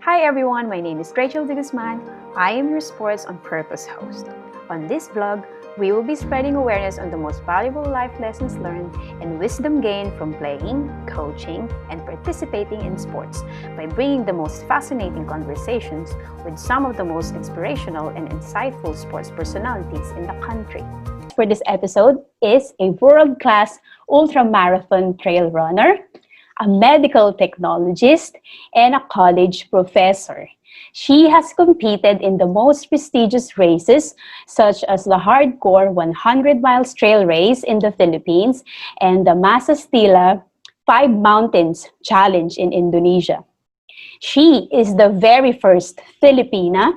Hi everyone, my name is Rachel de Guzman. I am your Sports on Purpose host. On this vlog, we will be spreading awareness on the most valuable life lessons learned and wisdom gained from playing, coaching, and participating in sports by bringing the most fascinating conversations with some of the most inspirational and insightful sports personalities in the country. For this episode is a world-class ultramarathon trail runner, a medical technologist, and a college professor. She has competed in the most prestigious races such as the hardcore 100 miles trail race in the Philippines and the MesaStila 5 Mountains Challenge in Indonesia. She is the very first Filipina,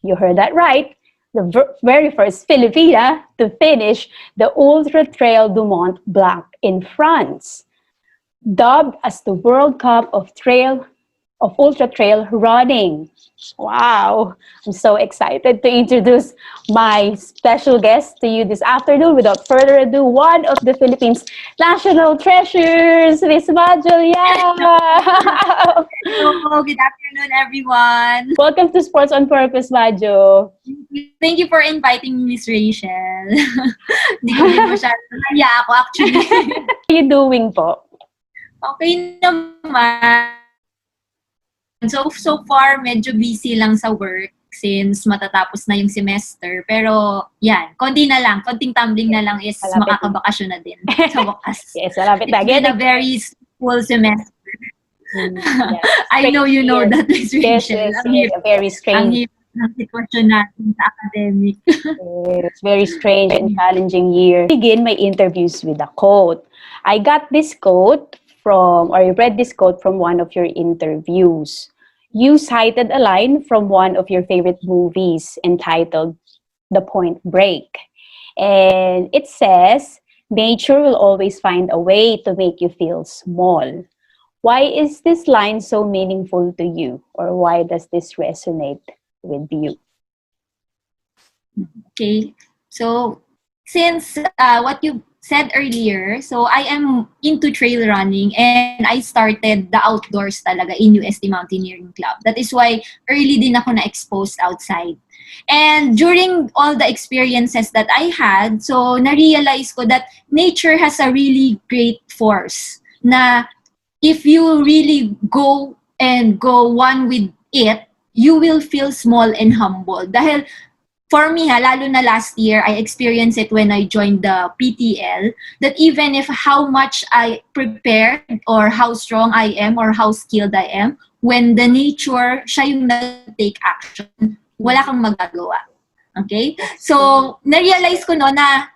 you heard that right, the very first Filipina to finish the Ultra Trail du Mont Blanc in France. Dubbed as the World Cup of Ultra Trail Running. Wow! I'm so excited to introduce my special guest to you this afternoon. Without further ado, one of the Philippines' national treasures, Miss Majo Liao. Hello, good afternoon, everyone. Welcome to Sports on Purpose, Majo. Thank you for inviting me, Miss Rachel. Hindi ko din masyadong naya ako, actually. How are you doing po? Okay naman. So far, medyo busy lang sa work since matatapos na yung semester. Pero, yan, konting tumbling na lang is Malapit makakabakasyon na din sa wakas. Yes, malapit na. It's been a very full semester. Yes. I know you know that, Miss Yes, Rachel. yes, very Ang strange. hirap ng sitwasyon natin sa academic. It's very strange and challenging year. Begin my interviews with a quote. I got this quote I read this quote from one of your interviews. You cited a line from one of your favorite movies entitled The Point Break. And it says, nature will always find a way to make you feel small. Why is this line so meaningful to you? Or why does this resonate with you? Okay. So, since what you said earlier, so I am into trail running and I started the outdoors talaga in UST Mountaineering Club. That is why early din ako na-exposed outside. And during all the experiences that I had, so na-realize ko that nature has a really great force na if you really go one with it, you will feel small and humble. Dahil for me, lalo na last year, I experienced it when I joined the PTL, that even if how much I prepared or how strong I am or how skilled I am, when the nature, siya yung nag-take action, wala kang magagawa. Okay? So, na-realize ko no na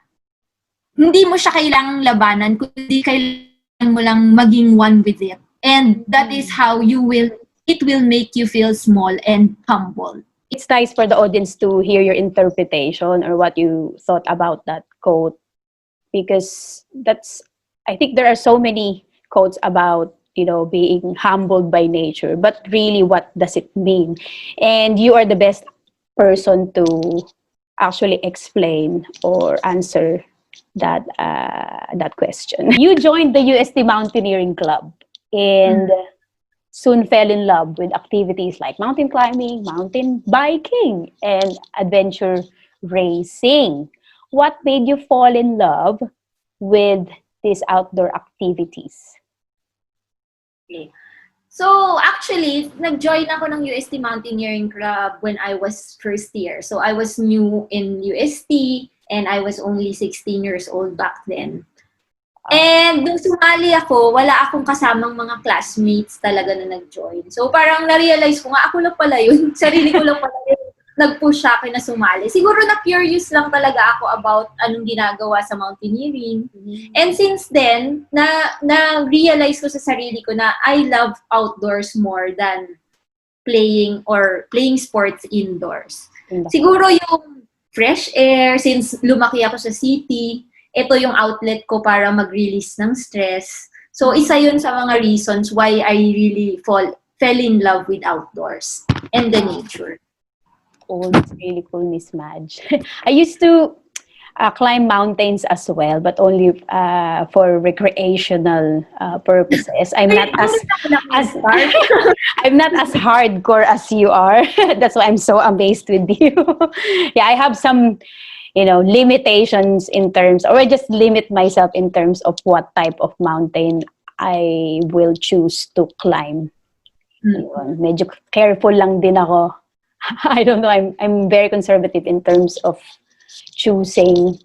hindi mo siya kailangang labanan, kundi kailangan mo lang maging one with it. And that is how it will make you feel small and humble. It's nice for the audience to hear your interpretation or what you thought about that quote, because I think there are so many quotes about, being humbled by nature, but really what does it mean? And you are the best person to actually explain or answer that question. You joined the UST Mountaineering Club and soon fell in love with activities like mountain climbing, mountain biking, and adventure racing. What made you fall in love with these outdoor activities? Okay. So, actually, nag-join ako ng UST Mountaineering Club when I was first year. So, I was new in UST and I was only 16 years old back then. And nung sumali ako, wala akong kasamang mga classmates talaga na nag-join. So parang na-realize ko nga, ako lang pala yun. Sarili ko lang pala yun. Nag-push sa akin na sumali. Siguro na-curious lang talaga ako about anong ginagawa sa mountaineering. Mm-hmm. And since then, na-realize ko sa sarili ko na I love outdoors more than playing sports indoors. Mm-hmm. Siguro yung fresh air, since lumaki ako sa city, ito yung outlet ko para mag-release ng stress. So, isa yun sa mga reasons why I really fell in love with outdoors and the nature. Oh, that's really cool, Miss Madge. I used to climb mountains as well, but only for recreational purposes. I'm not as I'm not as hardcore as you are. That's why I'm so amazed with you. Yeah, I have some, limitations in terms, or I just limit myself in terms of what type of mountain I will choose to climb. Yun, medyo careful lang din ako. I don't know, I'm very conservative in terms of choosing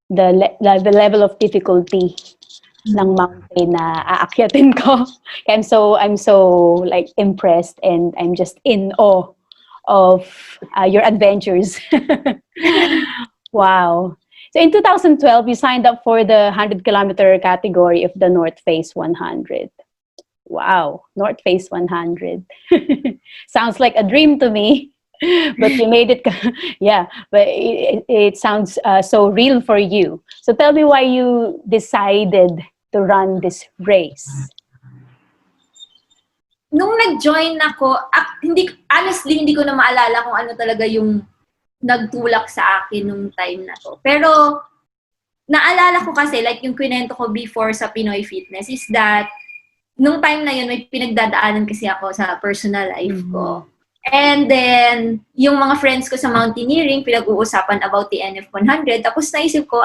the level of difficulty ng mountain na aakyatin ko. I'm so like impressed, and I'm just in awe of your adventures. Wow. So in 2012, you signed up for the 100-kilometer category of the North Face 100. Wow, North Face 100. Sounds like a dream to me. But you made it, yeah, but it sounds so real for you. So tell me why you decided to run this race. Nung nag-join ako, honestly, hindi ko na maalala kung ano talaga yung nagtulak sa akin nung time na to. Pero, naalala ko kasi, like yung kwento ko before sa Pinoy Fitness, is that, nung time na yun, may pinagdadaanan kasi ako sa personal life ko. And then, yung mga friends ko sa mountaineering, pinag-uusapan about the NF 100. Tapos naisip ko,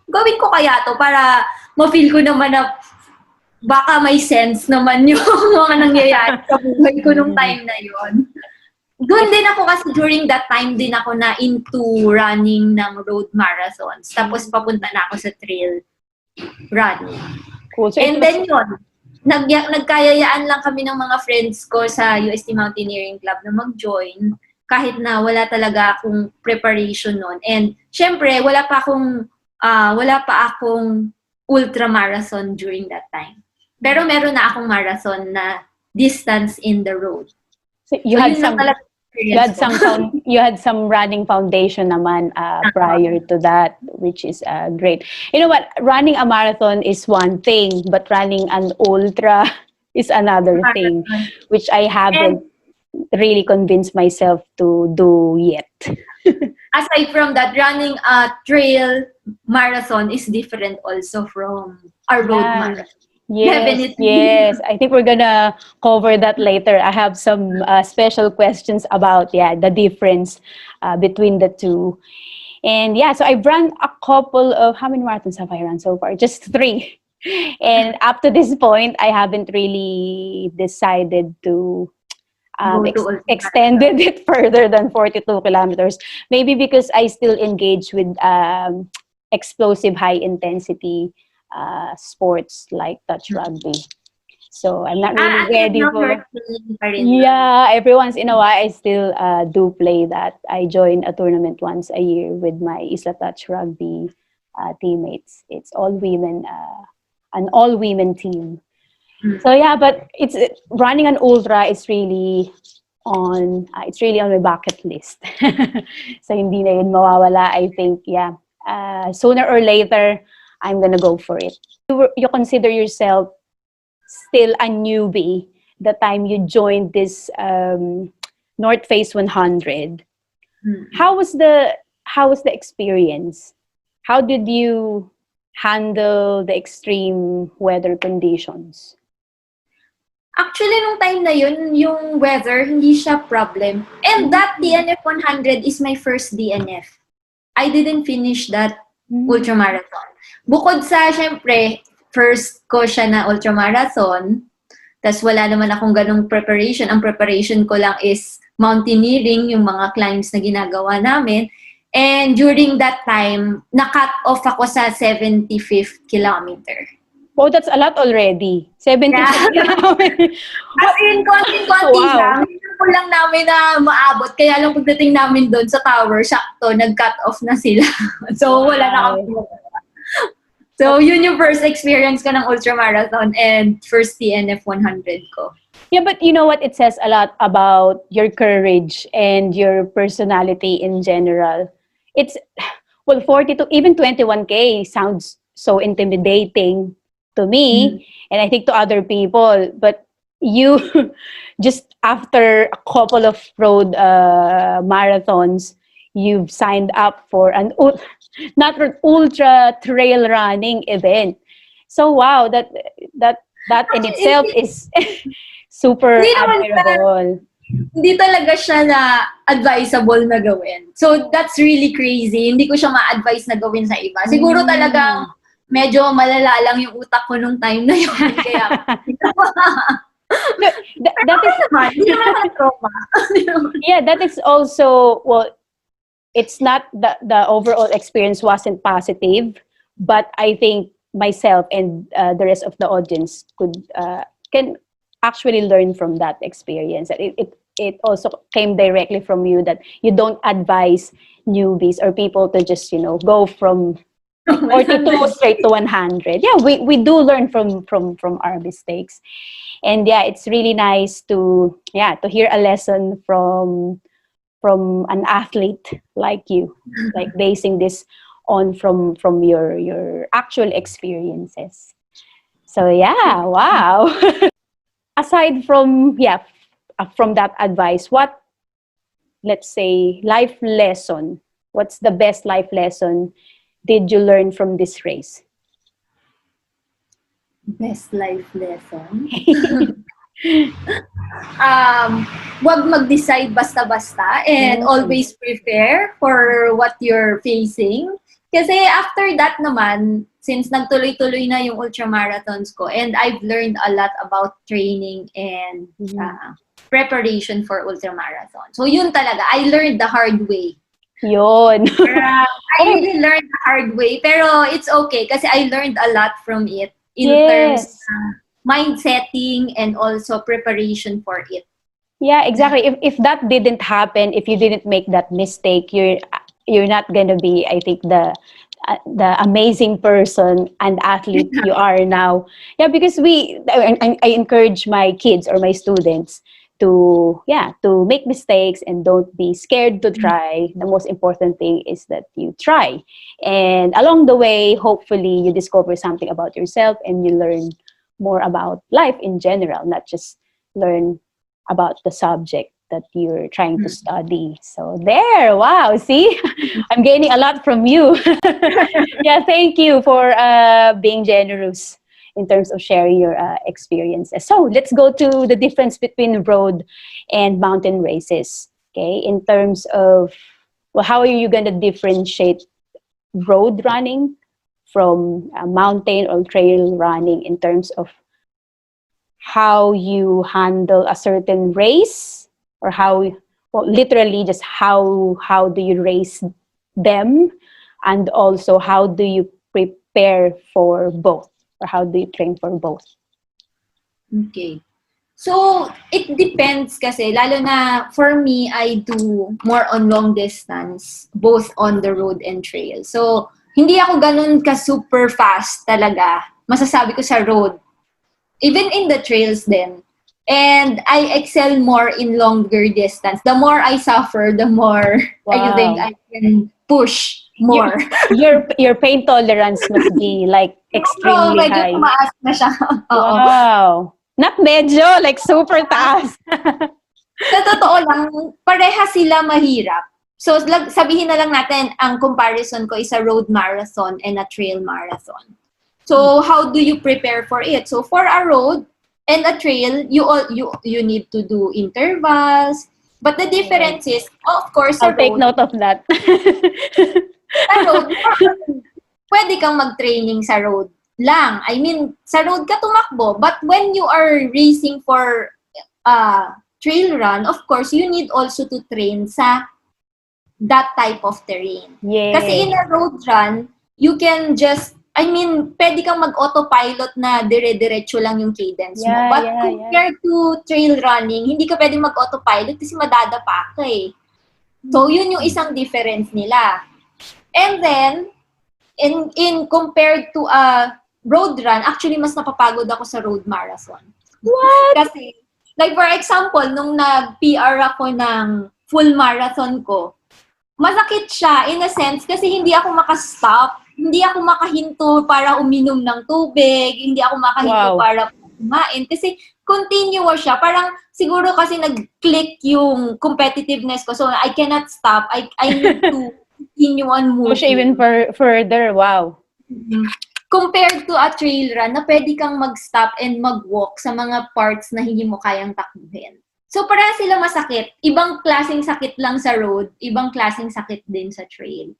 gawin ko kaya to para ma-feel ko naman na baka may sense naman yung mga nangyayari sa buhay ko nung time na yun. Doon din ako kasi during that time din ako na into running ng road marathons. Tapos papunta na ako sa trail running. Cool. So and then yun, nagkayayaan lang kami ng mga friends ko sa UST Mountaineering Club na mag-join kahit na wala talaga akong preparation noon. And syempre, wala pa akong ultramarathon during that time. Pero meron na akong marathon na distance in the road. So you had some running foundation naman prior to that, which is great. You know what? Running a marathon is one thing, but running an ultra is another thing, which I haven't really convinced myself to do yet. Aside from that, running a trail marathon is different also from a road marathon. Yes. I think we're gonna cover that later. I have some special questions about the difference between the two. And so I've run a couple of, how many marathons have I run so far? Just 3. And up to this point, I haven't really decided to extended it further than 42 kilometers. Maybe because I still engage with explosive high intensity sports like touch rugby. So I'm not really ready for. Yeah, every once in a while I still do play that. I join a tournament once a year with my Isla Touch Rugby teammates. It's all women, an all-women team. So but it's running an ultra is really on. It's really on my bucket list. So hindi na yun mawawala. I think sooner or later I'm gonna go for it. You consider yourself still a newbie the time you joined this North Face 100. How was the experience? How did you handle the extreme weather conditions? Actually, nung time na yun, yung weather, hindi siya problem. And that DNF 100 is my first DNF. I didn't finish that ultramarathon. Bukod sa, syempre, first ko siya na ultramarathon, tas wala naman akong ganong preparation. Ang preparation ko lang is mountaineering, yung mga climbs na ginagawa namin. And during that time, na-cut off ako sa 75th kilometer. Oh, that's a lot already. 75th kilometer. As in, konting-konti lang. Hindi ko lang namin na maabot. Kaya lang pagdating namin doon sa tower, sakto, nag-cut off na sila. So, wala na kami. So, yun yung first experience ko ng ultramarathon and first TNF 100 ko. Yeah, but you know what? It says a lot about your courage and your personality in general. It's, 42, even 21K sounds so intimidating to me, and I think to other people. But you, just after a couple of road marathons, you've signed up for not an ultra trail running event. So wow, that in itself Actually, is super hindi naman admirable. hindi talaga siya na advisable na gawin. So, that's really crazy. Hindi ko siya ma-advise na gawin sa iba. Siguro talagang medyo malala lang yung utak ko nung time na yun. Kaya, No, that is hindi naman trauma. yeah, that is also, well, it's not the overall experience wasn't positive, but I think myself and the rest of the audience can actually learn from that experience. It also came directly from you that you don't advise newbies or people to just go from 42 straight to 100. Yeah, we do learn from our mistakes, and yeah, it's really nice to hear a lesson from an athlete like you, like basing this on from your actual experiences. So yeah, wow. Aside from that advice, what, let's say, life lesson, what's the best life lesson did you learn from this race? Best life lesson? Wag mag-decide basta-basta and always prepare for what you're facing. Kasi after that naman, since nagtuloy-tuloy na yung ultramarathons ko, and I've learned a lot about training and preparation for ultramarathon. So yun talaga, I learned the hard way. Yun. I really learned the hard way, pero it's okay kasi I learned a lot from it in terms of mind setting and also preparation for it. Yeah, exactly. If that didn't happen, if you didn't make that mistake, you're not gonna be, I think, the amazing person and athlete you are now. Yeah, because I encourage my kids or my students to make mistakes and don't be scared to try. The most important thing is that you try, and along the way, hopefully, you discover something about yourself and you learn more about life in general, not just learn about the subject that you're trying to study. So there, wow, see, I'm gaining a lot from you. Yeah, thank you for being generous in terms of sharing your experiences. So let's go to the difference between road and mountain races. Okay, in terms of, well, how are you going to differentiate road running from mountain or trail running in terms of how you handle a certain race, or literally just how do you race them, and also how do you prepare for both, or how do you train for both? Okay. So, it depends kasi, lalo na for me, I do more on long distance, both on the road and trail. So, hindi ako ganun ka-super fast talaga, masasabi ko sa road. Even in the trails din. And I excel more in longer distance. The more I suffer, the more I think I can push more. Your pain tolerance must be like extremely high. Medyo tumaas na siya. Wow. Not medyo, like super taas. Sa totoo lang, pareha sila mahirap. So, sabihin na lang natin, ang comparison ko is a road marathon and a trail marathon. So, how do you prepare for it? So, for a road and a trail, you need to do intervals. But the difference is, of course, I'll take note of that. Sa road, pwede kang mag-training sa road lang. I mean, sa road ka tumakbo. But when you are racing for trail run, of course, you need also to train sa that type of terrain. Yes. Kasi in a road run, you can just, pwede kang mag-autopilot na dire-diretso lang yung cadence mo. But compared to trail running, hindi ka pwede mag-autopilot kasi madadapa ka eh. So, yun yung isang difference nila. And then, in compared to a road run, actually, mas napapagod ako sa road marathon. What? Kasi, like for example, nung nag-PR ako ng full marathon ko, masakit siya in a sense kasi hindi ako makastop. Hindi ako makahinto para uminom ng tubig, hindi ako makahinto para kumain. Kasi continuous siya. Parang siguro kasi nag-click yung competitiveness ko. So I cannot stop. I need to continue on Push moving. even further, wow. Compared to a trail run na pwede kang mag-stop and mag-walk sa mga parts na hindi mo kayang takbuhin. So, para sila masakit. Ibang klaseng sakit lang sa road, ibang klaseng sakit din sa trail.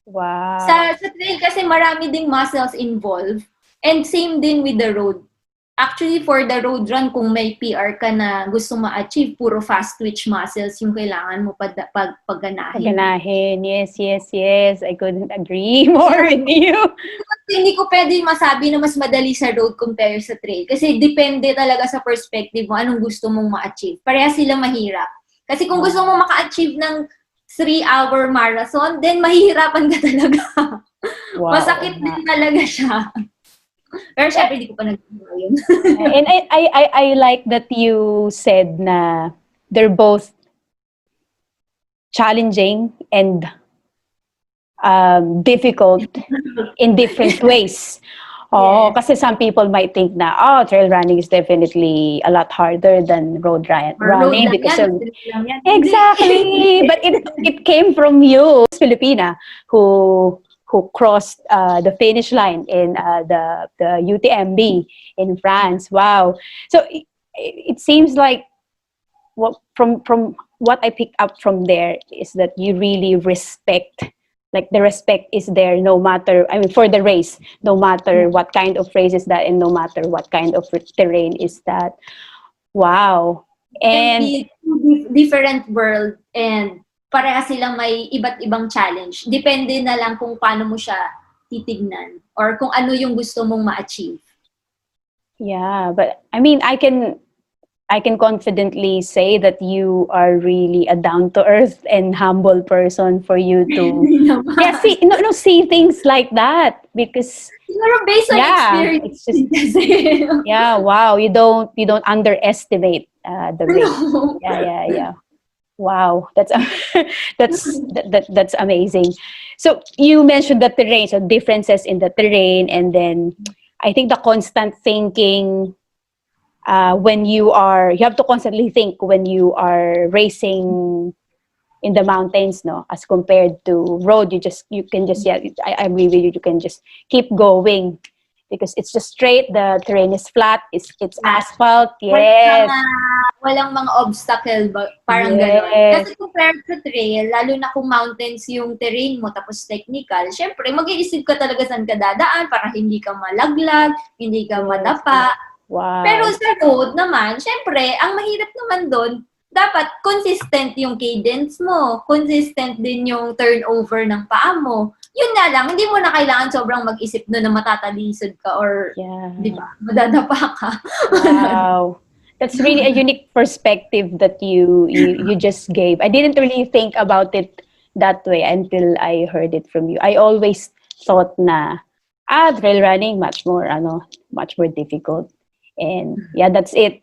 Wow. Sa trail kasi marami ding muscles involved. And same din with the road. Actually, for the road run, kung may PR ka na gusto ma-achieve, puro fast twitch muscles yung kailangan mo pagganahin. Pagganahin, yes. I couldn't agree more with you. Hindi ko pwede masabi na mas madali sa road compare sa trail. Kasi depende talaga sa perspective mo anong gusto mong ma-achieve. Pareha sila mahirap. Kasi kung gusto mong maka-achieve ng 3-hour marathon, then mahihirapan ka talaga. Wow. Masakit din talaga siya. Pero syempre, hindi ko pa nagagawa yun. And I like that you said na they're both challenging and difficult in different ways. Oh, kasi some people might think na, trail running is definitely a lot harder than road running because of... Exactly! But it came from you, Filipina, who crossed the finish line in the UTMB in France. Wow. So it seems like from what I picked up from there is that you really respect, like the respect is there no matter, for the race, no matter what kind of race is that and no matter what kind of terrain is that. Wow. And different world and pareha silang may iba't ibang challenge. Depende na lang kung paano mo siya titignan or kung ano yung gusto mong ma-achieve. Yeah, but I mean, I can confidently say that you are really a down-to-earth and humble person for you to see things like that because based on experience. It's just wow, you don't underestimate the race. No. Yeah. Wow, that's amazing. So you mentioned the terrain, so differences in the terrain, and then I think the constant thinking when you have to constantly think when you are racing in the mountains, no, as compared to road. You can just I agree with you. You can just keep going because it's just straight. The terrain is flat. It's asphalt. Yes. Walang mga obstacle ba? Parang gano'n. Kasi compared to trail, lalo na kung mountains yung terrain mo tapos technical, syempre mag-iisip ka talaga saan ka dadaan para hindi ka malaglag, hindi ka madapa. Wow. Pero sa road naman, syempre, ang mahirap naman doon, dapat consistent yung cadence mo, consistent din yung turnover ng paa mo. Yun nga lang, hindi mo na kailangan sobrang mag-isip na matatalisod ka or, di ba, madadapa ka. Wow. That's really a unique perspective that you just gave. I didn't really think about it that way until I heard it from you. I always thought na trail running much more difficult. And that's it.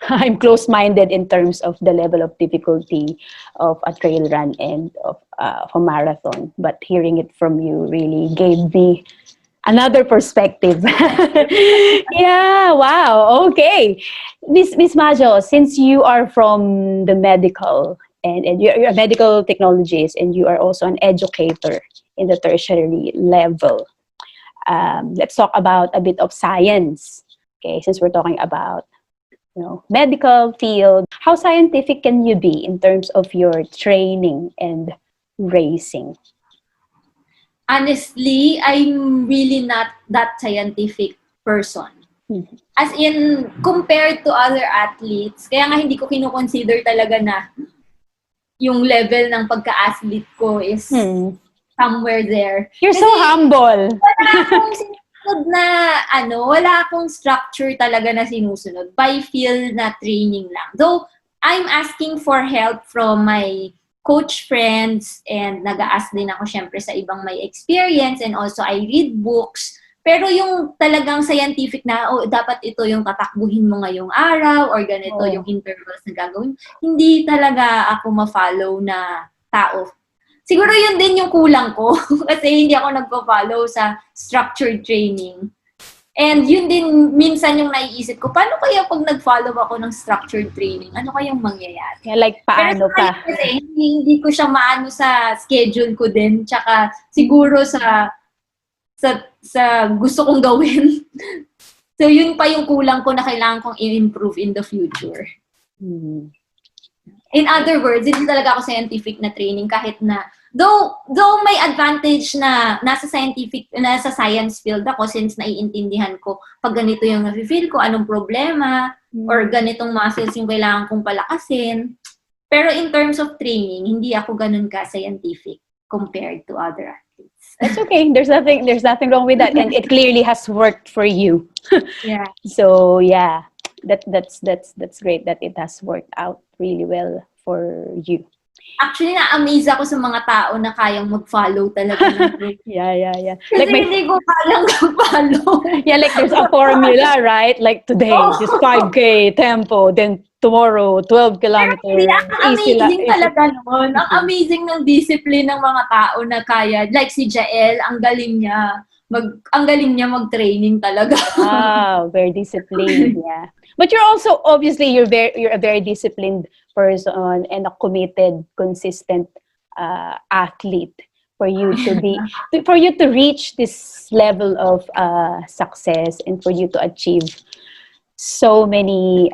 I'm close-minded in terms of the level of difficulty of a trail run and of a marathon. But hearing it from you really gave me another perspective. Yeah, wow. Okay. Miss Majo, since you are from the medical and you're a medical technologist and you are also an educator in the tertiary level, let's talk about a bit of science. Okay, since we're talking about medical field, how scientific can you be in terms of your training and racing? Honestly, I'm really not that scientific person. Mm-hmm. As in, compared to other athletes, kaya nga hindi ko kino-consider talaga na yung level ng pagka-athlete ko is somewhere there. You're kasi so humble. Wala akong sinusunod na, wala akong structure talaga na sinusunod. By feel na training lang. Though, I'm asking for help from my coach friends and nag-a-ask din ako syempre sa ibang may experience and also I read books. Pero yung talagang scientific na, dapat ito yung tatakbuhin mo ngayong araw or ganito yung intervals na gagawin, hindi talaga ako ma-follow na tao. Siguro yun din yung kulang ko kasi hindi ako nagpa-follow sa structured training. And yun din minsan yung naiisip ko, paano kaya pag nag-follow ako ng structured training? Ano kayang mangyayari? Yeah, like Pero paano sa pa? kasi, hindi ko siya maano sa schedule ko din. Tsaka siguro sa gusto kong gawin. So yun pa yung kulang ko na kailangan kong i-improve in the future. Hmm. In other words, hindi talaga ako scientific na training kahit na though may advantage na nasa science field ako since naiintindihan ko pag ganito yung nafe-feel ko, anong problema or ganitong muscles yung kailangan kong palakasin. Pero in terms of training, hindi ako ganun ka-scientific compared to other athletes. That's okay. There's nothing wrong with that, and it clearly has worked for you. Yeah. So yeah, that's great that it has worked out really well for you. Actually, na-amaze ako sa mga tao na kayang mag-follow talaga ng group. Yeah. Kasi Like hindi ko kayang mag-follow. yeah, like there's a formula, right? Like today, just 5K tempo, then tomorrow, 12 kilometers. Ang amazing talaga nun. Ang amazing ng discipline ng mga tao na kaya. Like si Jael, ang galing niya mag-training talaga. Wow, very disciplined, yeah. But you're also obviously you're a very disciplined person and a committed, consistent athlete for you to be for you to reach this level of success and for you to achieve so many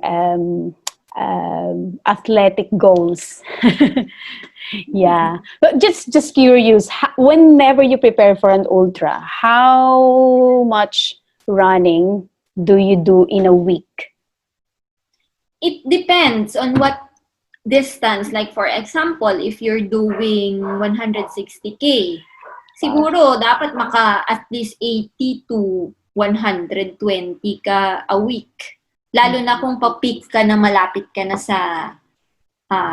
athletic goals. Yeah, but just curious, whenever you prepare for an ultra, how much running do you do in a week? It depends on what distance. Like for example, if you're doing 160K, siguro dapat at least 80 to 120 ka a week. Lalo na kung pa-peak ka na malapit ka na sa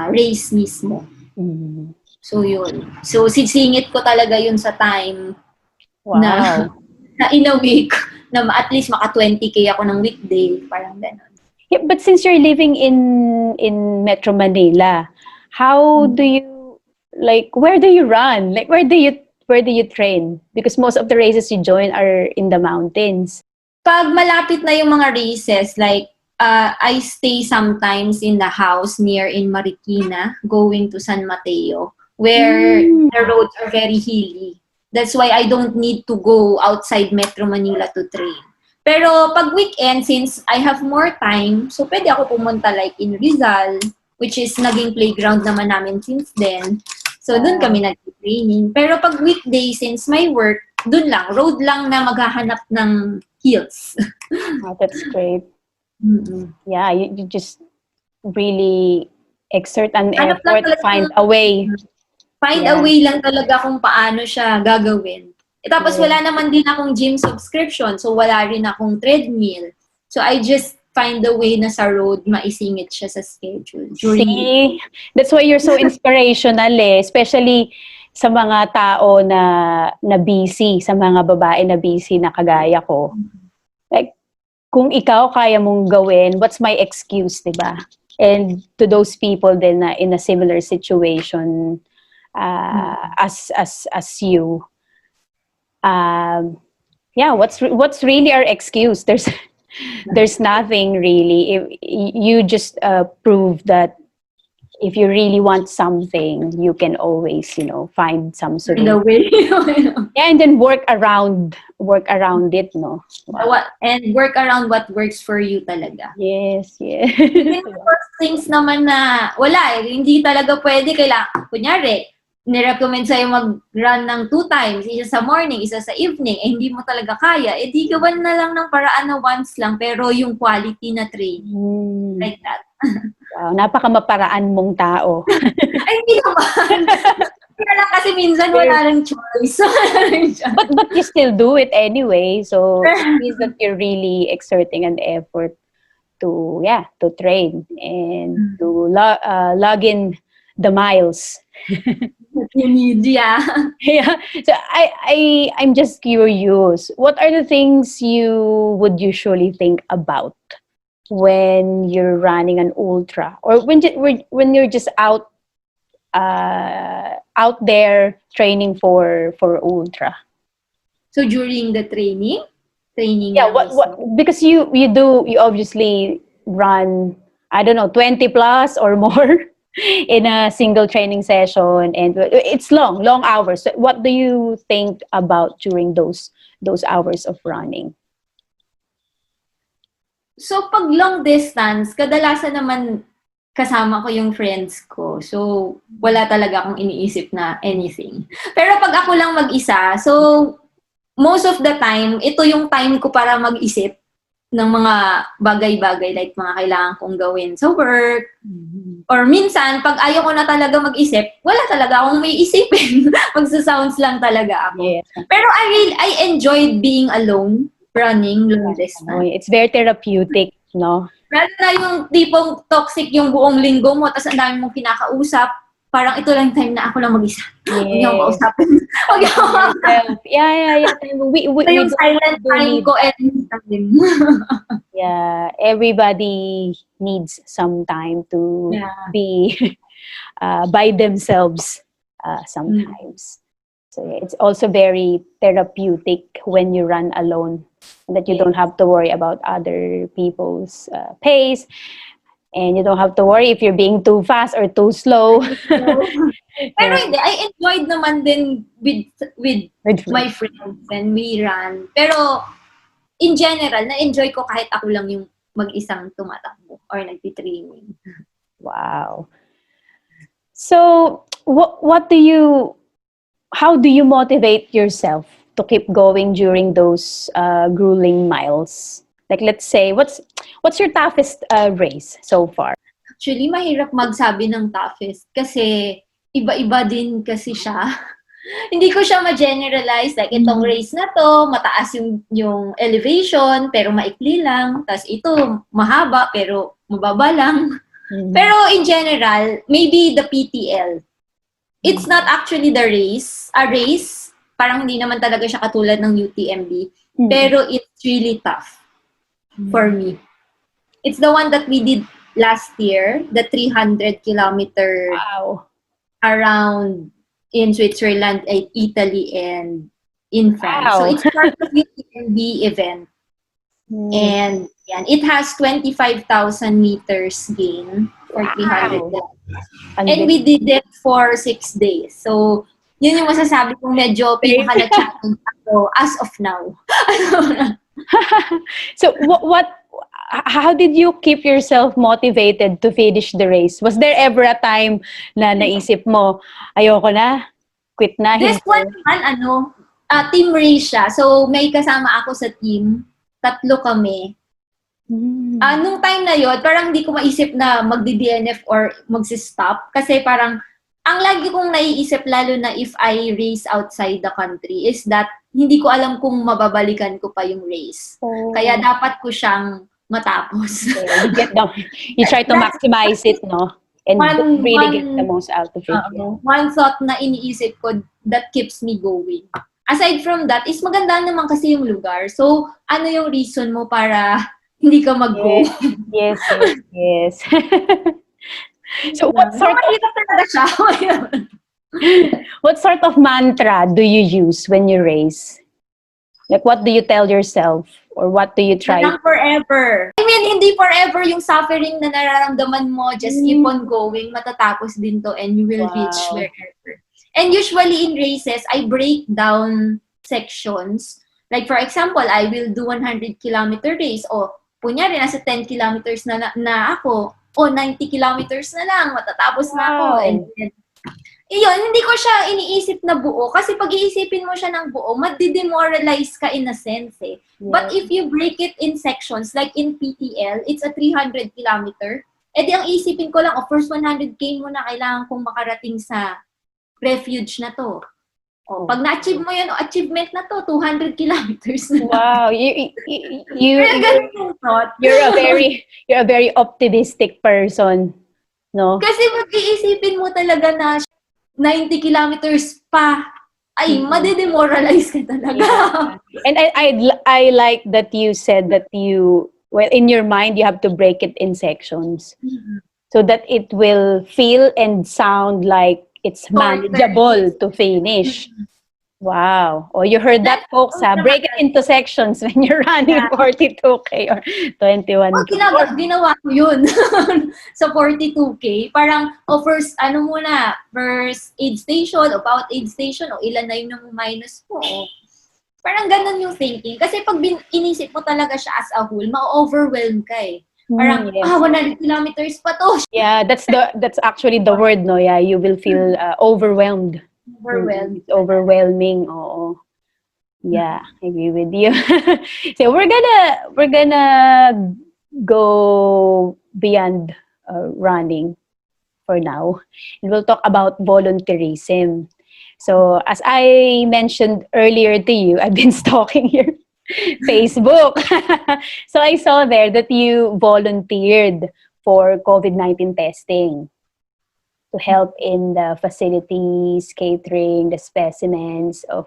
race mismo. Mm. So yun. So sisingit ko talaga yun sa time. Wow. na in a week na at least maka 20K ako ng weekday, parang gano'n. Yeah, but since you're living in Metro Manila, how do you where do you run? Like where do you train? Because most of the races you join are in the mountains. Pag malapit na yung mga races, like I stay sometimes in the house near in Marikina, going to San Mateo, where the roads are very hilly. That's why I don't need to go outside Metro Manila to train. Pero pag weekend, since I have more time, so pwede ako pumunta like in Rizal, which is naging playground naman namin since then. So dun kami nag-training. Pero pag weekday, since my work, dun lang, road lang na maghahanap ng hills. Oh, that's great. Mm-hmm. Yeah, you just really exert an Hanap lang effort, talaga find a way. Find a way lang talaga kung paano siya gagawin. Tapos wala naman din akong gym subscription, so wala rin akong treadmill. So I just find a way na sa road maisingit siya sa schedule. See, that's why you're so inspirational especially sa mga tao na busy, sa mga babae na busy na kagaya ko. Like, kung ikaw kaya mong gawin, what's my excuse, diba? And to those people then na in a similar situation as you, yeah, what's really our excuse? There's nothing really. If you just prove that if you really want something, you can always, find some solution. In a way. Yeah, and then work around it, no? Wow. And work around what works for you talaga. Yes. Things naman na wala hindi talaga pwede. Kunyari, nirecommend sa'yo mag-run ng 2 times, isa sa morning, isa sa evening, hindi mo talaga kaya, di gawan na lang ng paraan na once lang, pero yung quality na training. Like that. Wow, napaka-maparaan mong tao. Ay, hindi naman. Kaya lang kasi minsan wala lang choice. but you still do it anyway, so it means that you're really exerting an effort to train and to log in the miles. You need, yeah. So I'm just curious. What are the things you would usually think about when you're running an ultra, or when you're just out there training for ultra? So during the training? training Yeah, na mismo. because you obviously run, I don't know, 20 plus or more in a single training session, and it's long hours. So what do you think about during those hours of running? So, pag long distance, kadalasan naman kasama ko yung friends ko. So, wala talaga akong iniisip na anything. Pero pag ako lang mag-isa, so, most of the time, ito yung time ko para mag-isip ng mga bagay-bagay like mga kailangan kong gawin sa work. Or minsan, pag ayaw ko na talaga mag-isip, wala talaga akong may isipin. Magsa-sounds lang talaga ako. Yes. Pero I enjoyed being alone, running long distance. It's very therapeutic, no? Lalo na yung tipong toxic yung buong linggo mo, tapos ang dami mong kinakausap, parang ito lang time na ako lang mag-isa. Huwag niyo akong kausapin. Huwag niyo akong kausapin. Yeah. We yung silent time ko anytime. Yeah, everybody needs some time to be by themselves sometimes. So it's also very therapeutic when you run alone, that you don't have to worry about other people's pace, and you don't have to worry if you're being too fast or too slow. Pero hindi, I enjoyed naman din with my friends and we ran. Pero in general, na-enjoy ko kahit ako lang yung mag-isang tumatakbo or nagtitraining. Wow. So, how do you motivate yourself to keep going during those grueling miles? Like, let's say, what's your toughest race so far? Actually, mahirap magsabi ng toughest kasi iba-iba din kasi siya. Hindi ko siya ma-generalize. Like, itong race na to, mataas yung elevation, pero maikli lang. Tapos ito, mahaba, pero mababa lang. Pero in general, maybe the PTL. It's not actually a race. Parang hindi naman talaga siya katulad ng UTMB. Pero it's really tough for me. It's the one that we did last year, the 300 kilometer around in Switzerland, Italy, and in France. So it's part of the UTMB event. And it has 25,000 meters gain for 300 kilometers. And we did it for 6 days. So, yun yung masasabi kong medyo pinaka-na-challenge ako as of now. So, how did you keep yourself motivated to finish the race? Was there ever a time na naisip mo, ayoko na, quit na? This one naman, team race siya. So, may kasama ako sa team. 3 kami. Nung time na yon, parang hindi ko maisip na magdi-DNF or magsi-stop. Kasi parang, ang lagi kong naiisip, lalo na if I race outside the country, is that hindi ko alam kung mababalikan ko pa yung race. Kaya dapat ko siyang matapos. You try to maximize it, no? And really get the most out of it. One thought na iniisip ko that keeps me going. Aside from that, is maganda naman kasi yung lugar. So, ano yung reason mo para hindi ka mag-go? Yes. So, what sort of mantra do you use when you race? Like, what do you tell yourself? Or what do you try? Not forever. I mean, hindi forever yung suffering na nararamdaman mo. Just keep on going. Matatapos din to and you will reach wherever. And usually in races, I break down sections. Like, for example, I will do 100-kilometer race. O, kunyari, nasa 10 kilometers na ako. O, 90 kilometers na lang. Matatapos na ako. And then, yun, hindi ko siya iniisip na buo. Kasi pag iisipin mo siya ng buo, madi-demoralize ka in a sense eh. Yeah. But if you break it in sections, like in PTL, it's a 300 kilometer. Eh di ang isipin ko lang, first 100K mo na kailangan kong makarating sa refuge na to. Pag na-achieve mo yan, achievement na to, 200 kilometers na. Wow, you're a very optimistic person, no? Kasi mag-iisipin mo talaga na 90 kilometers pa, ay, madi-demoralize ka talaga. Yeah. And I like that you said that in your mind, you have to break it in sections. So that it will feel and sound like it's manageable to finish. Wow. Oh, you heard that, folks, ha? Break it into sections when you're running 42K or 21K. Ginawa ko yun sa 42K. Parang, first aid station, about aid station, ilan na yung minus ko. Parang ganun yung thinking. Kasi pag inisip mo talaga siya as a whole, ma-overwhelm ka eh. Parang, yes. 100 kilometers pa to. Yeah, that's actually the word, no? Yeah, you will feel overwhelmed. It's overwhelming. Oo. Yeah, I agree with you. So we're gonna go beyond running for now, and we'll talk about volunteerism. So as I mentioned earlier to you, I've been stalking your Facebook. So I saw there that you volunteered for COVID-19 testing to help in the facilities, catering the specimens of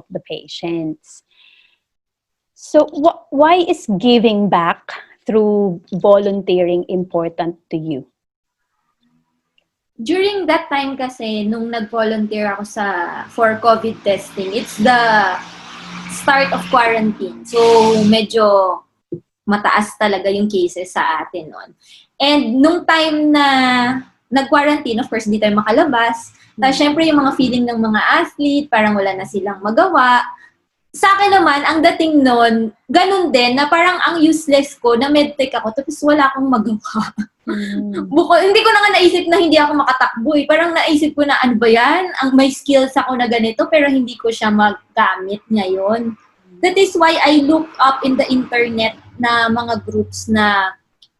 the patients. So why is giving back through volunteering important to you? During that time kasi, nung nag-volunteer ako for COVID testing, it's the start of quarantine. So, medyo mataas talaga yung cases sa atin noon. And nung time na nag-quarantine, of course, hindi tayo makalabas. Tapos, syempre, yung mga feeling ng mga athlete, parang wala na silang magawa. Sa akin naman, ang dating nun, ganun din, na parang ang useless ko, na medtech ako, tapos wala akong magawa. Hindi ko na nga naisip na hindi ako makatakbo eh. Parang naisip ko na, ano ba yan? May skills ako na ganito, pero hindi ko siya magamit ngayon. That is why I look up in the internet na mga groups na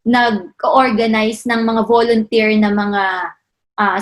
nag-organize ng mga volunteer na mga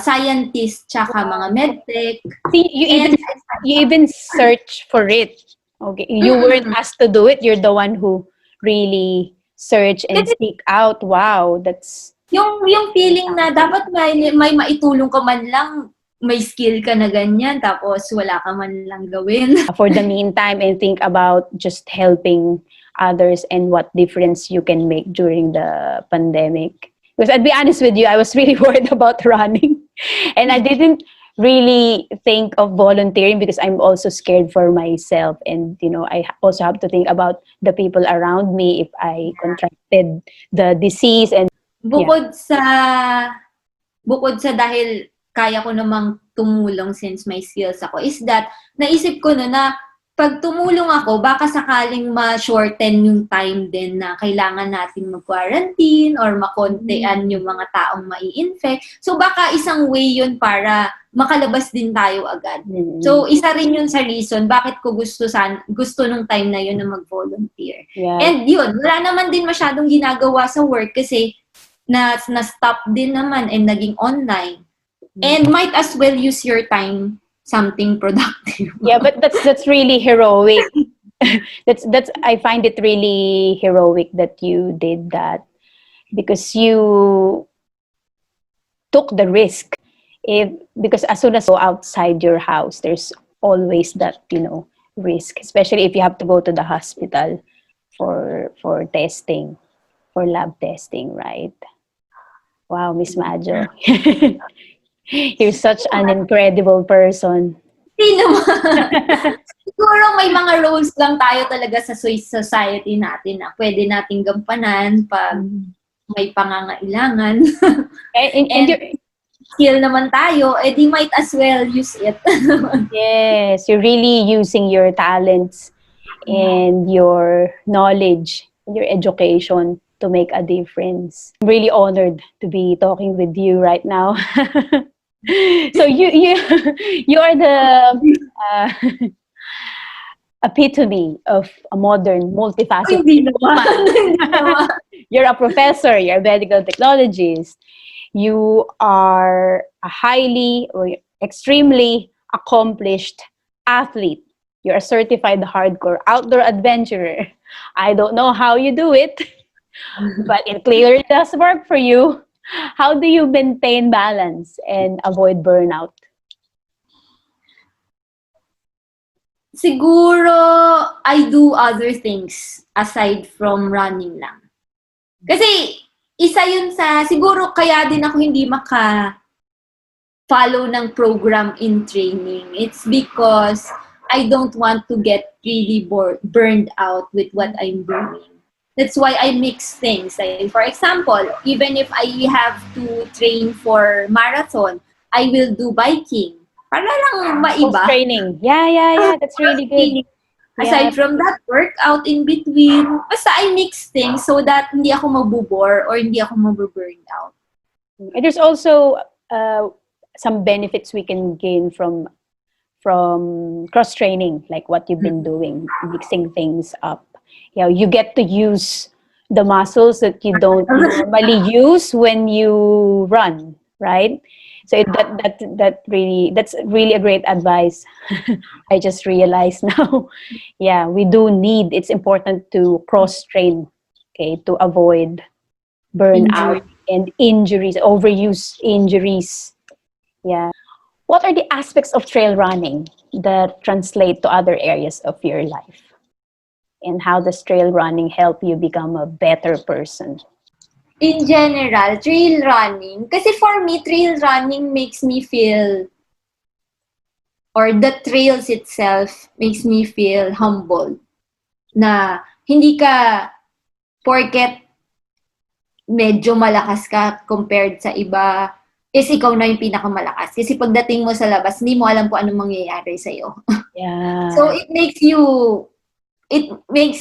scientists tsaka mga medtech. See, you even search for it. Okay, you weren't asked to do it. You're the one who really search and seek out. Wow, that's yung feeling na dapat may maitulong ka man lang, may skill ka na ganyan, tapos wala ka man lang gawin. For the meantime, and think about just helping others and what difference you can make during the pandemic. Because I'd be honest with you, I was really worried about running, and I didn't really think of volunteering because I'm also scared for myself, and I also have to think about the people around me if I contracted the disease. And bukod sa dahil kaya ko namang tumulong since may skills ako, is that naisip ko na pag tumulong ako, baka sakaling ma-shorten yung time din na kailangan natin mag-quarantine or makontean yung mga taong mai-infect. So baka isang way yun para makalabas din tayo agad. So isa rin yun sa reason bakit ko gusto nung time na yun na mag-volunteer. Yeah. And yun, wala naman din masyadong ginagawa sa work kasi na-stop din naman and naging online. And might as well use your time something productive. Yeah, but that's really heroic. that's I find it really heroic that you did that, because you took the risk. Because as soon as you go outside your house, there's always that risk, especially if you have to go to the hospital for testing, for lab testing, right? Wow, Miss Majo. You're such an incredible person. Hindi naman. Siguro may mga roles lang tayo talaga sa society natin na pwede nating gampanan pag may pangangailangan. And skill naman tayo, di might as well use it. Yes, you're really using your talents and your knowledge, your education to make a difference. I'm really honored to be talking with you right now. So you are the epitome of a modern, multifaceted man. You're a professor, you're a medical technologist, you are a highly or extremely accomplished athlete, you're a certified hardcore outdoor adventurer. I don't know how you do it, but it clearly does work for you. How do you maintain balance and avoid burnout? Siguro, I do other things aside from running lang. Kasi, isa yun siguro kaya din ako hindi follow ng program in training. It's because I don't want to get really burned out with what I'm doing. That's why I mix things. Like, for example, even if I have to train for marathon, I will do biking. Para lang maiba. Training. Yeah. That's really good. Aside from that, workout in between. Basta I mix things so that hindi ako mabubore or hindi ako mabuburn out. And there's also some benefits we can gain from cross training, like what you've been doing, mixing things up. You get to use the muscles that you don't normally use when you run, right? So that's really a great advice. I just realized now. Yeah, we do need. It's important to cross train, okay, to avoid burnout and injuries, overuse injuries. Yeah. What are the aspects of trail running that translate to other areas of your life? And how does trail running help you become a better person? In general, trail running, kasi for me, trail running makes me feel, or the trails itself makes me feel humble. Na hindi ka, porket medyo malakas ka compared sa iba, is ikaw na yung pinakamalakas. Kasi pagdating mo sa labas, hindi mo alam kung anong mangyayari sa'yo. Yeah. So it makes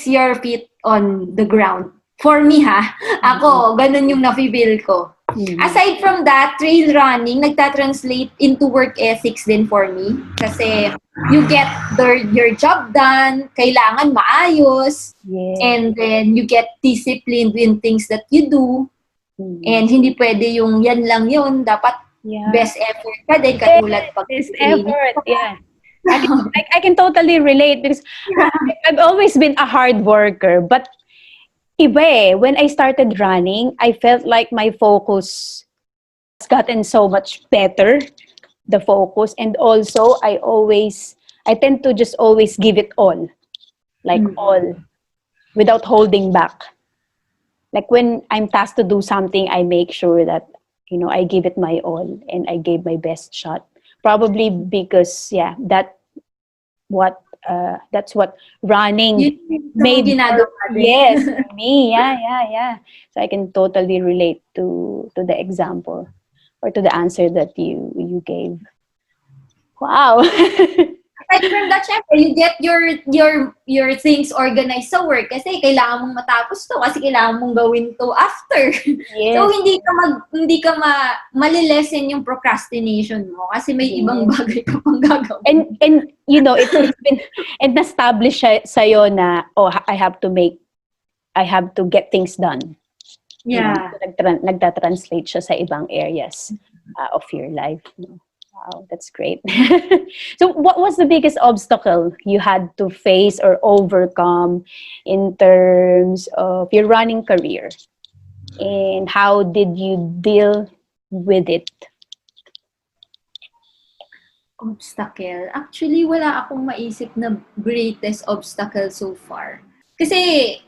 your feet on the ground. For me ako, ganun yung nafe-feel ko. Aside from that, trail running, nagtatranslate into work ethics din for me. Kasi you get your job done, kailangan maayos, and then you get disciplined in things that you do. And hindi pwede yung yan lang yun. Dapat best effort ka din, katulad pag best effort, yeah. I can totally relate because I've always been a hard worker, but iba when I started running, I felt like my focus has gotten so much better, the focus, and also I tend to just always give it all, like all, without holding back. Like when I'm tasked to do something, I make sure that, I give it my all and I gave my best shot. Probably because, that's what running made. Yes, me, yeah. So I can totally relate to the example or to the answer that you gave. Wow. Aside from that, syempre, you get your things organized sa work kasi kailangan mong matapos to kasi kailangan mong gawin to after. Yes. So hindi ka malilesen yung procrastination mo kasi may ibang bagay ka pang gagawin. And it's been established sa'yo na I have to get things done. Yeah. Nagtatranslate siya sa ibang areas of your life. Wow, that's great. So what was the biggest obstacle you had to face or overcome in terms of your running career? And how did you deal with it? Obstacle? Actually, wala akong maisip na greatest obstacle so far. Kasi,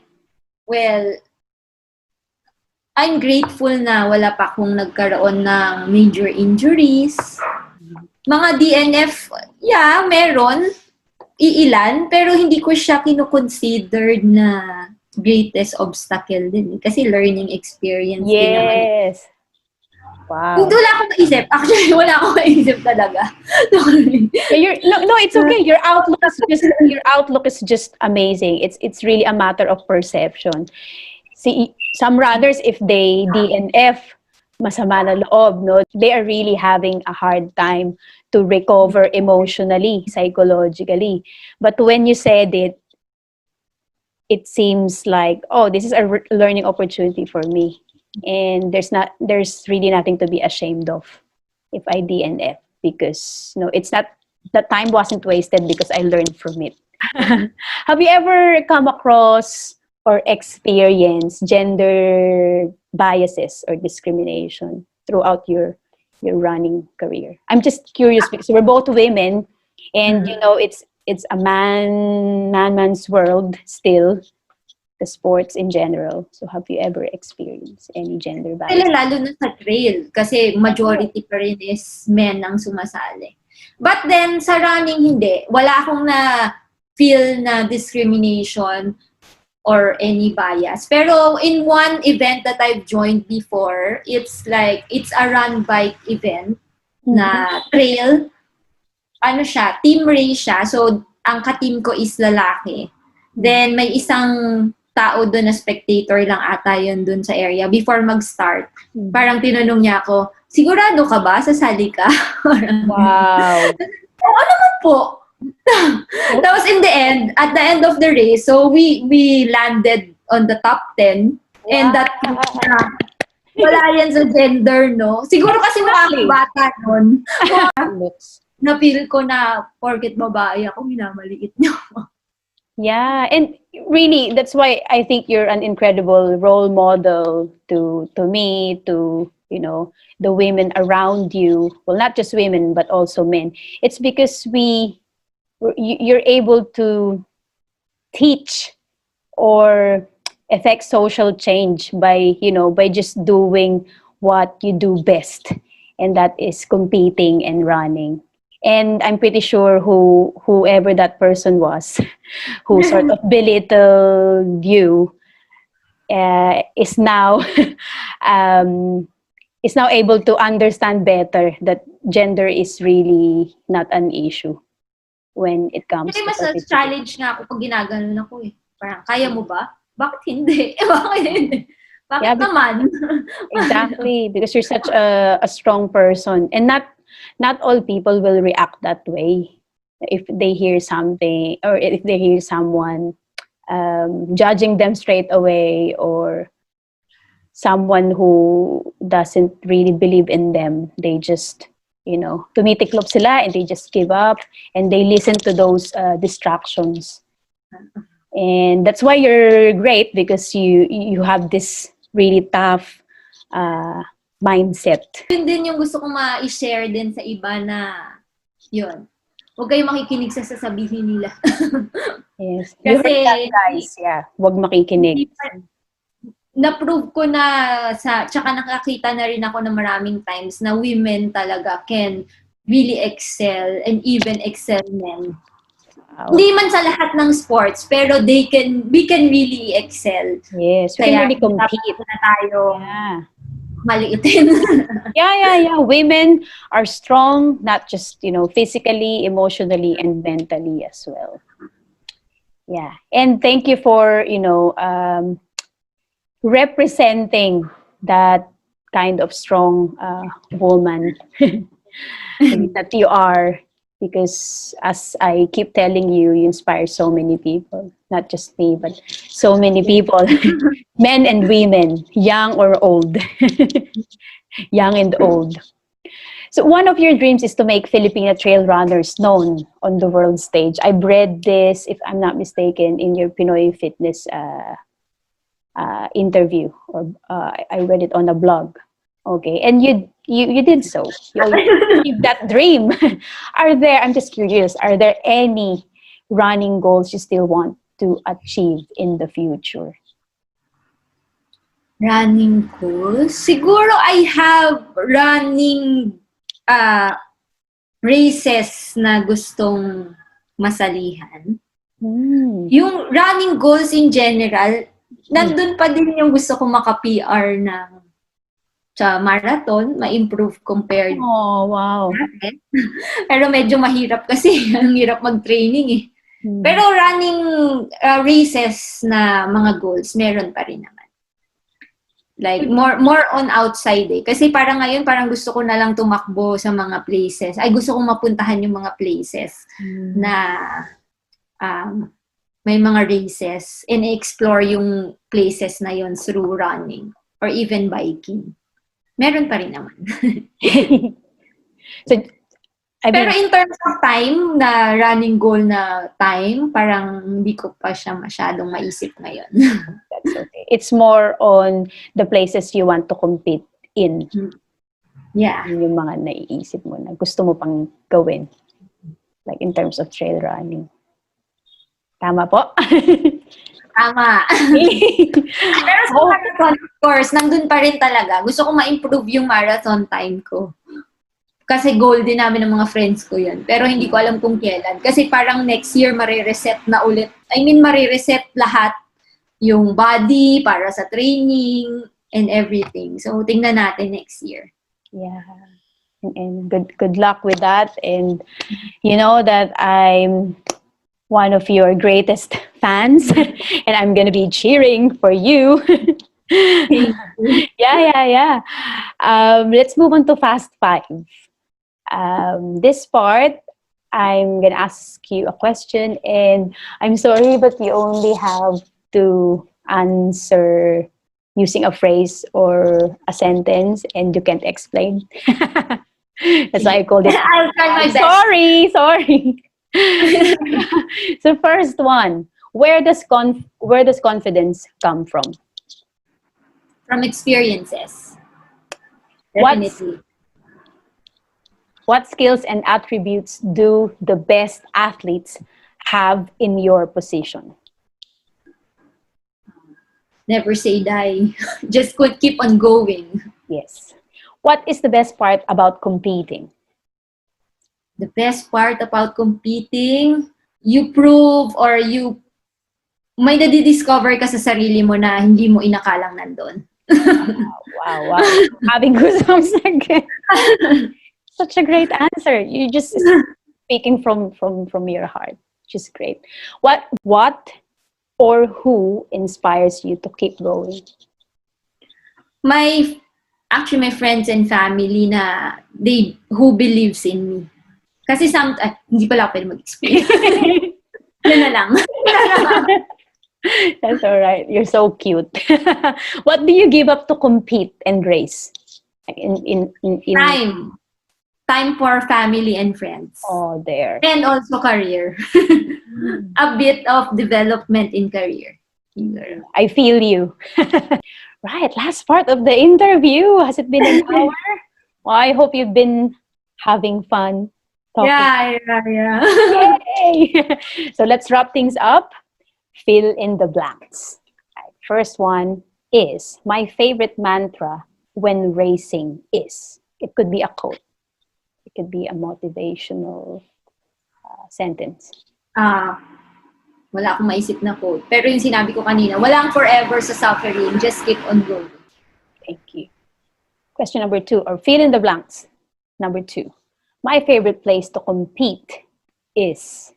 I'm grateful na wala pa akong nagkaroon ng major injuries. Mga DNF, meron. Iilan. Pero hindi ko siya kino-consider na greatest obstacle din. Kasi learning experience din naman. Yes. Wow. Wala akong maisip. Actually, wala akong maisip talaga. No, it's okay. Your outlook is just amazing. It's really a matter of perception. See, some runners, if they DNF, masama na loob, no? They are really having a hard time to recover emotionally, psychologically. But when you said it, it seems like, this is a learning opportunity for me. And there's really nothing to be ashamed of if I DNF because it's not, the time wasn't wasted because I learned from it. Have you ever come across or experienced gender biases or discrimination throughout your running career? I'm just curious because we're both women, and it's a man's world still. the sports in general. So have you ever experienced any gender Sila bias? lalo na sa trail kasi majority pa rin is men ang sumasali. But then, sa running, hindi. Wala akong na-feel na discrimination or any bias. Pero in one event that I've joined before, it's a run bike event na trail. Ano siya, team race siya. So, ang ka-team ko is lalaki. Then, may isang tao doon na spectator lang ata yun doon sa area. Before mag-start, parang tinanong niya ako, sigurado ka ba? Sasali ka? Wow. Oo naman po. Tapos in the end, at the end of the race, so we landed on the top 10. Wow. And that wala yan sa gender, no? Siguro kasi mga bata nun. Na-feel ko na porket babae ako, minamaliit niyo. Yeah, and really, that's why I think you're an incredible role model to me, to, you know, the women around you. Well, not just women, but also men. It's because you're able to teach or affect social change by, you know, by just doing what you do best, and that is competing and running. And I'm pretty sure whoever that person was, who sort of belittled you, is now able to understand better that gender is really not an issue when it comes Kasi to mas participation. challenge nga ako pag ginaganon ako eh. Parang, kaya mo ba? Bakit hindi? Bakit hindi? Bakit naman? Exactly, because you're such a strong person, and not all people will react that way if they hear something, or if they hear someone judging them straight away, or someone who doesn't really believe in them. They just, you know, tumitiklop sila and they just give up and they listen to those distractions. And that's why you're great, because you have this really tough mindset. Yun din yung gusto kong ma-share din sa iba na, yun, huwag kayong makikinig sa sasabihin nila. Yes. Kasi, you heard that, guys. Yeah. Huwag makikinig. Na-prove ko na tsaka nakakita na rin ako na maraming times na women talaga can really excel and even excel men. Wow. Hindi man sa lahat ng sports, pero we can really excel. Yes, we can really compete. Na tayo. Yeah. Maliitin. Yeah. Women are strong, not just, you know, physically, emotionally, and mentally as well. Yeah. And thank you for, you know, representing that kind of strong woman that you are. Because as I keep telling you, you inspire so many people. Not just me, but so many people. Men and women, young or old. Young and old. So one of your dreams is to make Filipina trail runners known on the world stage. I've read this, if I'm not mistaken, in your Pinoy Fitness interview. Or I read it on a blog. Okay, and you did so. You achieved that dream. I'm just curious, are there any running goals you still want to achieve in the future? Running goals? Siguro I have running races na gustong masalihan. Yung running goals in general, nandun pa din yung gusto ko maka-PR ng sa marathon, ma-improve compared. Oh, wow. Pero medyo mahirap kasi, ang hirap mag-training eh. Pero running races na mga goals, meron pa rin naman. Like, more on outside eh. Kasi parang ngayon, parang gusto ko na lang tumakbo sa mga places. Ay, gusto kong mapuntahan yung mga places na may mga races and explore yung places na yon through running or even biking. Meron pa rin naman. So, pero in terms of time, na running goal na time, parang hindi ko pa siya masyadong maisip ngayon. That's okay. It's more on the places you want to compete in. Yeah. Yung mga naiisip mo na gusto mo pang gawin. Like in terms of trail running. Tama po? Tama. Pero sa marathon, of course, nandun pa rin talaga. Gusto ko ma-improve yung marathon time ko. Kasi goal din namin ng mga friends ko yun. Pero hindi ko alam kung kailan. Kasi parang next year, marireset na ulit. Marireset lahat yung body para sa training and everything. So, tingnan natin next year. Yeah. And good luck with that. And you know that I'm one of your greatest fans and I'm gonna be cheering for you. Yeah. Let's move on to Fast Five. This part, I'm gonna ask you a question, and I'm sorry, but you only have to answer using a phrase or a sentence, and you can't explain. That's why I called it. I'll try my best. Sorry. So first one, where does confidence come from? From experiences. Definitely. What skills and attributes do the best athletes have in your position? Never say die. Just keep on going. Yes. What is the best part about competing? The best part about competing, you prove or may nadidiscover ka sa sarili mo na hindi mo inakalang nandun. Wow. Having goosebumps again. Such a great answer. You just speaking from your heart, which is great. What or who inspires you to keep going? My friends and family na who believes in me. Kasi hindi pala ako pwede mag-explain. Yan na lang. That's all right. You're so cute. What do you give up to compete and race? In Time for family and friends. Oh, there. And also career. A bit of development in career. I feel you. Right, last part of the interview. Has it been an hour? Well, I hope you've been having fun talking. Yeah. Yay! So let's wrap things up. Fill in the blanks. Right, first one is, my favorite mantra when racing is. It could be a quote. It could be a motivational sentence. Wala akong maisip na quote. Pero yung sinabi ko kanina, walang forever sa suffering. Just keep on going. Thank you. Question number 2, or fill in the blanks. Number 2. My favorite place to compete is?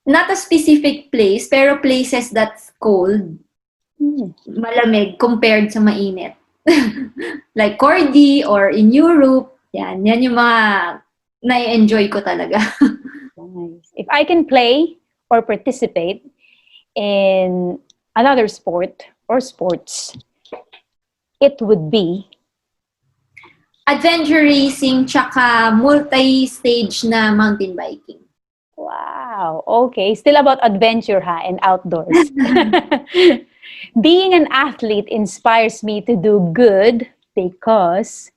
Not a specific place, pero places that's cold. Malamig compared sa mainit. Like Cordy or in Europe. Yan yung mga na-enjoy ko talaga. Nice. If I can play or participate in another sport or sports, it would be adventure racing tsaka multi-stage na mountain biking. Wow. Okay. Still about adventure, and outdoors. Being an athlete inspires me to do good because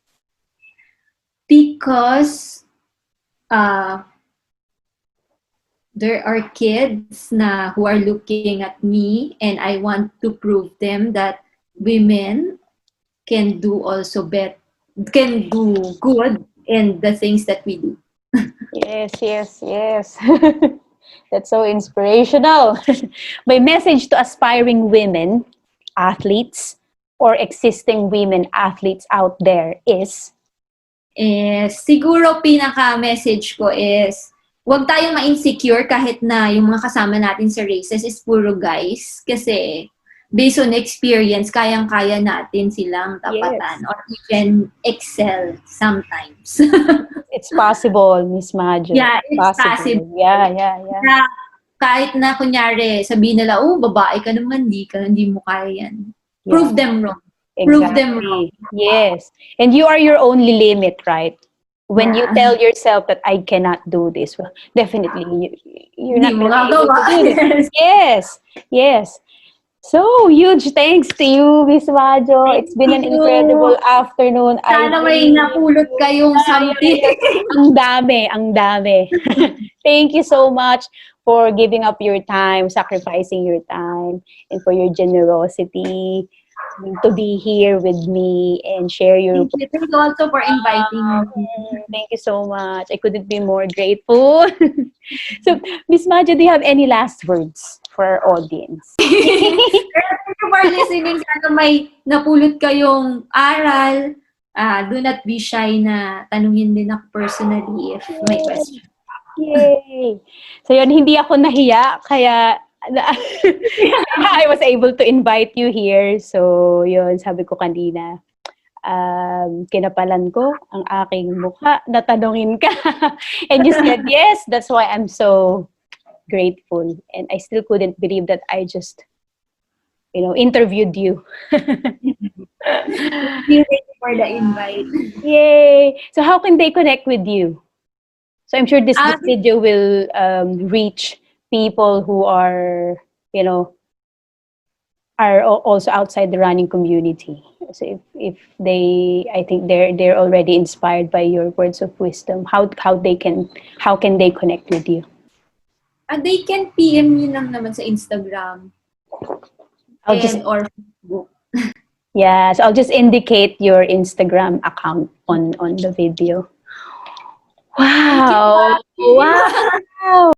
there are kids who are looking at me, and I want to prove them that women can do good in the things that we do. Yes. That's so inspirational. My message to aspiring women athletes or existing women athletes out there is? Siguro pinaka-message ko is, huwag tayong ma-insecure kahit na yung mga kasama natin sa races is puro guys. Kasi based on experience, kayang-kaya natin silang tapatan or even excel sometimes. It's possible, Miss Majo. Yeah, it's possible. Yeah. Na, kahit na kunyari, sabihin nila, babae ka naman, hindi mo kaya yan. Yeah. Prove them wrong. Exactly. Prove them wrong. Yes. And you are your only limit, right? When you tell yourself that I cannot do this, well, definitely you're not going to be able to do this. Yes. So, huge thanks to you, Miss Majo. Thank It's been an you. incredible afternoon. Sana may napulot kayong something. Ang dami, ang dami. Thank you so much for giving up your time, sacrificing your time, and for your generosity to be here with me and share your. Thank you. Thank you also for inviting me. Thank you so much. I couldn't be more grateful. So, Miss Majo, do you have any last words for our audience? Thank you for listening. Sana may napulot kayong aral. Do not be shy na tanungin din ako personally if may question. Yay! So yun, hindi ako nahiya, kaya I was able to invite you here. So yun, sabi ko kanina, kinapalan ko ang aking mukha, natanungin ka. And you said yes, that's why I'm so grateful. And I still couldn't believe that I just, interviewed you. Thank you for the invite. Yay! So how can they connect with you? So I'm sure this video will reach people who are, are also outside the running community. So if they, I think they're already inspired by your words of wisdom. How can they connect with you? They can PM me lang naman sa Instagram or Facebook. Yeah, so I'll just indicate your Instagram account on the video. Wow! Wow!